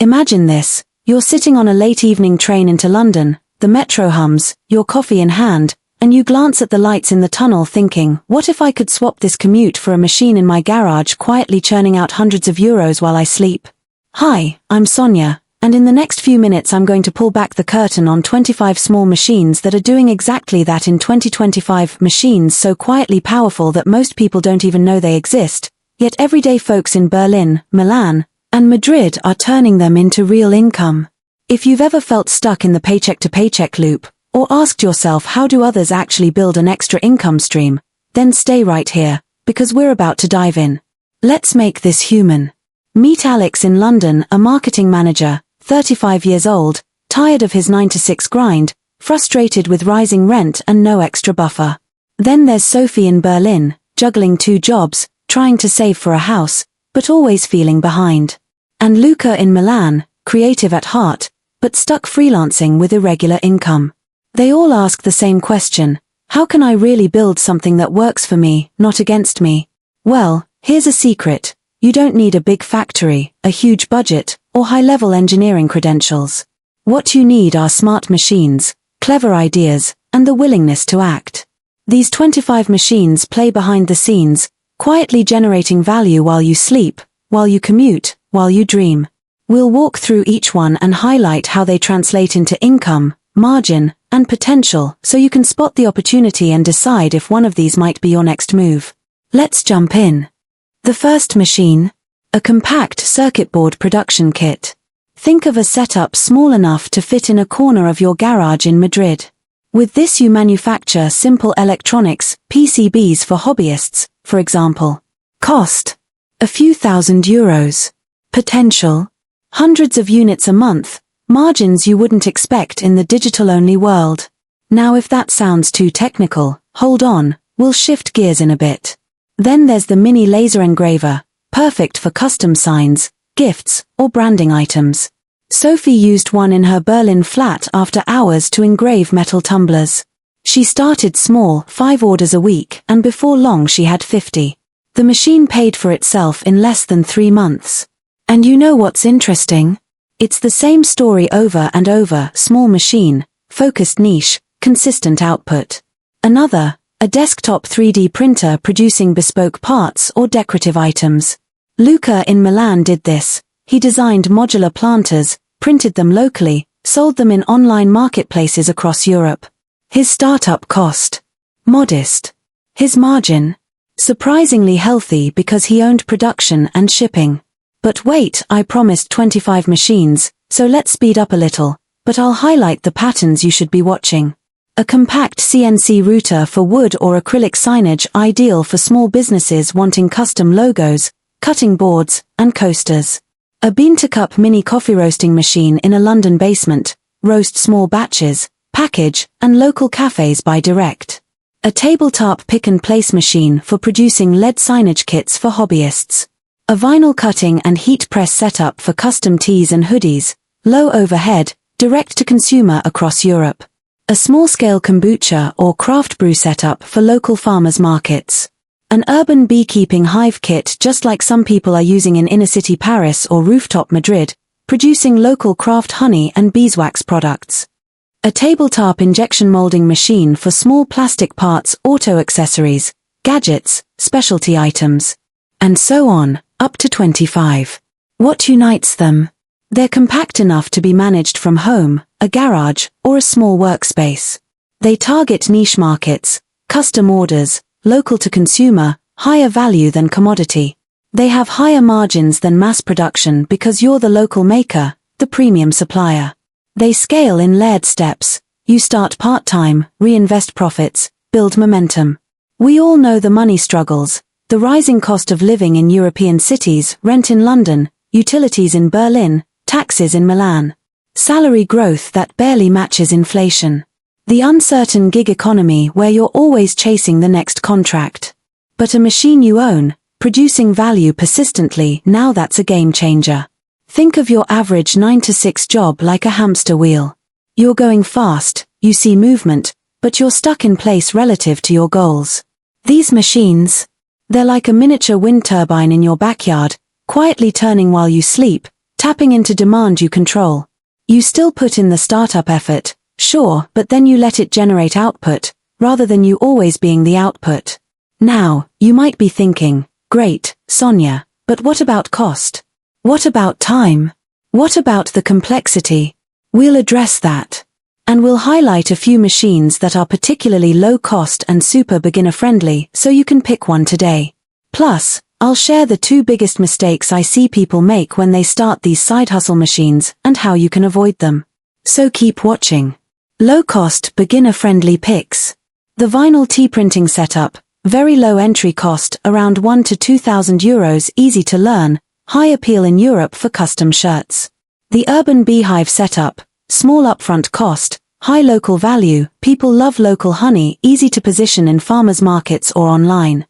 Imagine this, you're sitting on a late evening train into London, the metro hums, your coffee in hand, and you glance at the lights in the tunnel thinking, what if I could swap this commute for a machine in my garage quietly churning out hundreds of euros while I sleep? Hi, I'm Sonia, and in the next few minutes I'm going to pull back the curtain on 25 small machines that are doing exactly that in 2025, machines so quietly powerful that most people don't even know they exist, yet everyday folks in Berlin, Milan, and Madrid are turning them into real income. If you've ever felt stuck in the paycheck-to-paycheck loop, or asked yourself how do others actually build an extra income stream, then stay right here, because we're about to dive in. Let's make this human. Meet Alex in London, a marketing manager, 35 years old, tired of his 9-to-6 grind, frustrated with rising rent and no extra buffer. Then there's Sophie in Berlin, juggling 2 jobs, trying to save for a house, but always feeling behind. And Luca in Milan, creative at heart, but stuck freelancing with irregular income. They all ask the same question, how can I really build something that works for me, not against me? Well, here's a secret. You don't need a big factory, a huge budget, or high-level engineering credentials. What you need are smart machines, clever ideas, and the willingness to act. These 25 machines play behind the scenes, quietly generating value while you sleep, while you commute, while you dream. We'll walk through each one and highlight how they translate into income, margin, and potential so you can spot the opportunity and decide if one of these might be your next move. Let's jump in. The first machine, a compact circuit board production kit. Think of a setup small enough to fit in a corner of your garage in Madrid. With this you manufacture simple electronics, PCBs for hobbyists, for example. Cost, a few thousand euros. Potential, hundreds of units a month, margins you wouldn't expect in the digital-only world. Now if that sounds too technical, hold on, we'll shift gears in a bit. Then there's the mini laser engraver, perfect for custom signs, gifts, or branding items. Sophie used one in her Berlin flat after hours to engrave metal tumblers. She started small, 5 orders a week, and before long she had 50. The machine paid for itself in less than 3 months. And you know what's interesting? It's the same story over and over, small machine, focused niche, consistent output. Another, a desktop 3D printer producing bespoke parts or decorative items. Luca in Milan did this. He designed modular planters, printed them locally, sold them in online marketplaces across Europe. His startup cost, modest. His margin, surprisingly healthy because he owned production and shipping. But wait, I promised 25 machines, so let's speed up a little, but I'll highlight the patterns you should be watching. A compact CNC router for wood or acrylic signage ideal for small businesses wanting custom logos, cutting boards, and coasters. A bean-to-cup mini coffee roasting machine in a London basement, roast small batches, package, and local cafes by direct. A tabletop pick-and-place machine for producing LED signage kits for hobbyists. A vinyl cutting and heat press setup for custom tees and hoodies, low overhead, direct-to-consumer across Europe. A small-scale kombucha or craft brew setup for local farmers markets. An urban beekeeping hive kit just like some people are using in inner-city Paris or rooftop Madrid, producing local craft honey and beeswax products. A tabletop injection molding machine for small plastic parts, auto accessories, gadgets, specialty items. And so on, up to 25. What unites them? They're compact enough to be managed from home, a garage, or a small workspace. They target niche markets, custom orders, local to consumer, higher value than commodity. They have higher margins than mass production because you're the local maker, the premium supplier. They scale in layered steps. You start part-time, reinvest profits, build momentum. We all know the money struggles. The rising cost of living in European cities, rent in London, utilities in Berlin, taxes in Milan. Salary growth that barely matches inflation. The uncertain gig economy where you're always chasing the next contract. But a machine you own, producing value persistently, now that's a game changer. Think of your average 9-to-6 job like a hamster wheel. You're going fast, you see movement, but you're stuck in place relative to your goals. These machines, they're like a miniature wind turbine in your backyard, quietly turning while you sleep, Tapping into demand you control. You still put in the startup effort, sure, but then you let it generate output, rather than you always being the output. Now, you might be thinking, great, Sonia, but what about cost? What about time? What about the complexity? We'll address that. And we'll highlight a few machines that are particularly low cost and super beginner friendly, so you can pick one today. Plus, I'll share the 2 biggest mistakes I see people make when they start these side hustle machines and how you can avoid them. So keep watching. Low cost, beginner friendly picks. The vinyl tee printing setup, very low entry cost, around 1 to 2,000 euros, easy to learn, high appeal in Europe for custom shirts. The urban beehive setup, small upfront cost, high local value, people love local honey, easy to position in farmers markets or online.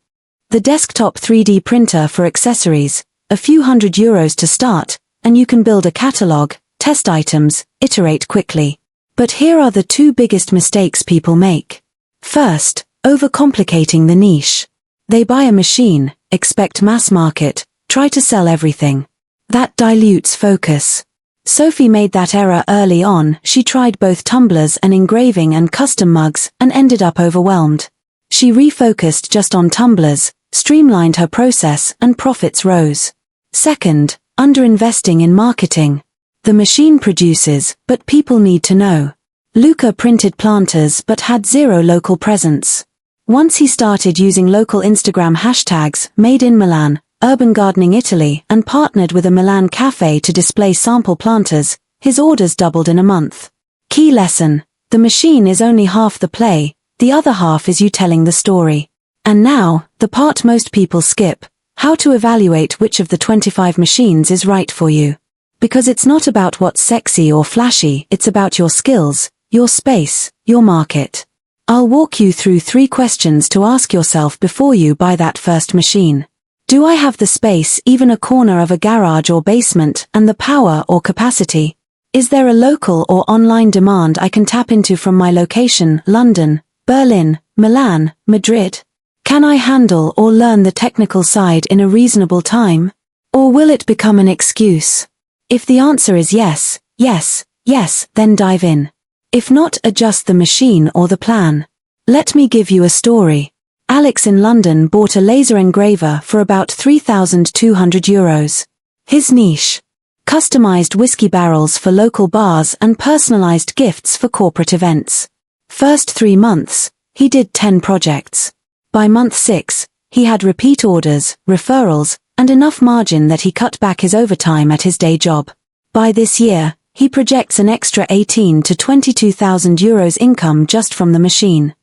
The desktop 3D printer for accessories, a few €100 to start, and you can build a catalog, test items, iterate quickly. But here are the 2 biggest mistakes people make. First, overcomplicating the niche. They buy a machine, expect mass market, try to sell everything. That dilutes focus. Sophie made that error early on. She tried both tumblers and engraving and custom mugs and ended up overwhelmed. She refocused just on tumblers, streamlined her process, and profits rose. Second, underinvesting in marketing. The machine produces, but people need to know. Luca printed planters but had 0 local presence. Once he started using local Instagram hashtags, Made in Milan, Urban Gardening Italy, and partnered with a Milan cafe to display sample planters, his orders doubled in a month. Key lesson: the machine is only half the play, the other half is you telling the story. And now, the part most people skip: how to evaluate which of the 25 machines is right for you. Because it's not about what's sexy or flashy, it's about your skills, your space, your market. I'll walk you through 3 questions to ask yourself before you buy that first machine. Do I have the space, even a corner of a garage or basement, and the power or capacity? Is there a local or online demand I can tap into from my location, London, Berlin, Milan, Madrid? Can I handle or learn the technical side in a reasonable time? Or will it become an excuse? If the answer is yes, yes, yes, then dive in. If not, adjust the machine or the plan. Let me give you a story. Alex in London bought a laser engraver for about €3,200. His niche: customized whiskey barrels for local bars and personalized gifts for corporate events. First 3 months, he did 10 projects. By month 6, he had repeat orders, referrals, and enough margin that he cut back his overtime at his day job. By this year, he projects an extra 18 to 22,000 euros income just from the machine.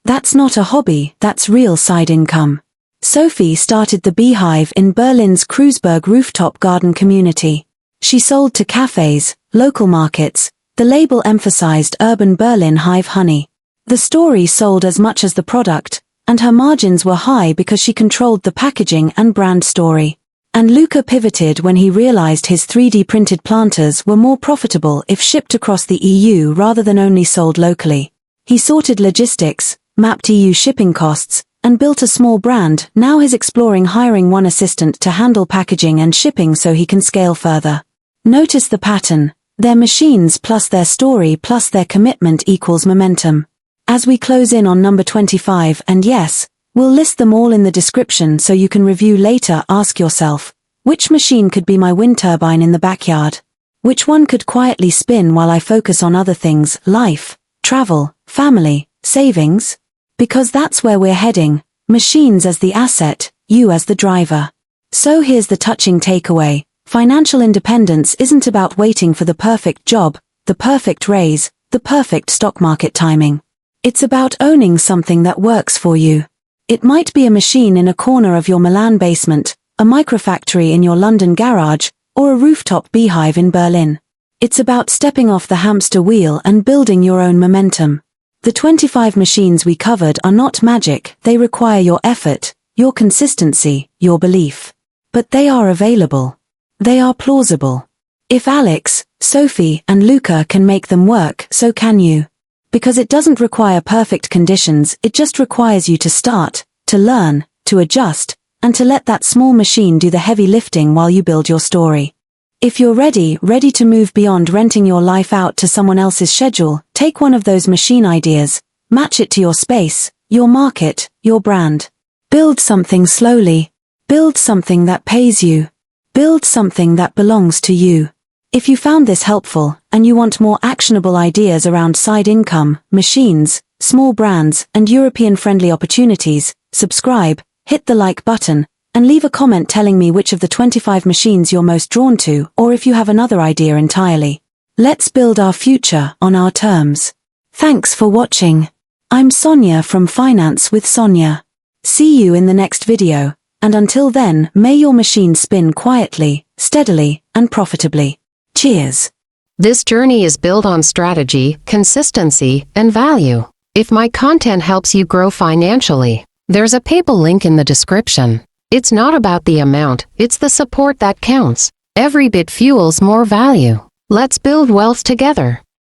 That's not a hobby, that's real side income. Sophie started the Beehive in Berlin's Kreuzberg rooftop garden community. She sold to cafes, local markets. The label emphasized urban Berlin hive honey. The story sold as much as the product, and her margins were high because she controlled the packaging and brand story. And Luca pivoted when he realized his 3D printed planters were more profitable if shipped across the EU rather than only sold locally. He sorted logistics, mapped EU shipping costs, and built a small brand. Now he's exploring hiring one assistant to handle packaging and shipping so he can scale further. Notice the pattern: their machines plus their story plus their commitment equals momentum. As we close in on number 25, and yes, we'll list them all in the description so you can review later, ask yourself, which machine could be my wind turbine in the backyard? Which one could quietly spin while I focus on other things: life, travel, family, savings? Because that's where we're heading: machines as the asset, you as the driver. So here's the touching takeaway: financial independence isn't about waiting for the perfect job, the perfect raise, the perfect stock market timing. It's about owning something that works for you. It might be a machine in a corner of your Milan basement, a microfactory in your London garage, or a rooftop beehive in Berlin. It's about stepping off the hamster wheel and building your own momentum. The 25 machines we covered are not magic, they require your effort, your consistency, your belief. But they are available. They are plausible. If Alex, Sophie, and Luca can make them work, so can you. Because it doesn't require perfect conditions, it just requires you to start, to learn, to adjust, and to let that small machine do the heavy lifting while you build your story. If you're ready to move beyond renting your life out to someone else's schedule, take one of those machine ideas, match it to your space, your market, your brand. Build something slowly. Build something that pays you. Build something that belongs to you. If you found this helpful, and you want more actionable ideas around side income, machines, small brands, and European-friendly opportunities, subscribe, hit the like button, and leave a comment telling me which of the 25 machines you're most drawn to, or if you have another idea entirely. Let's build our future on our terms. Thanks for watching. I'm Sonia from Finance with Sonia. See you in the next video, and until then, may your machine spin quietly, steadily, and profitably. Cheers. This journey is built on strategy, consistency, and value. If my content helps you grow financially, there's a PayPal link in the description. It's not about the amount, it's the support that counts. Every bit fuels more value. Let's build wealth together.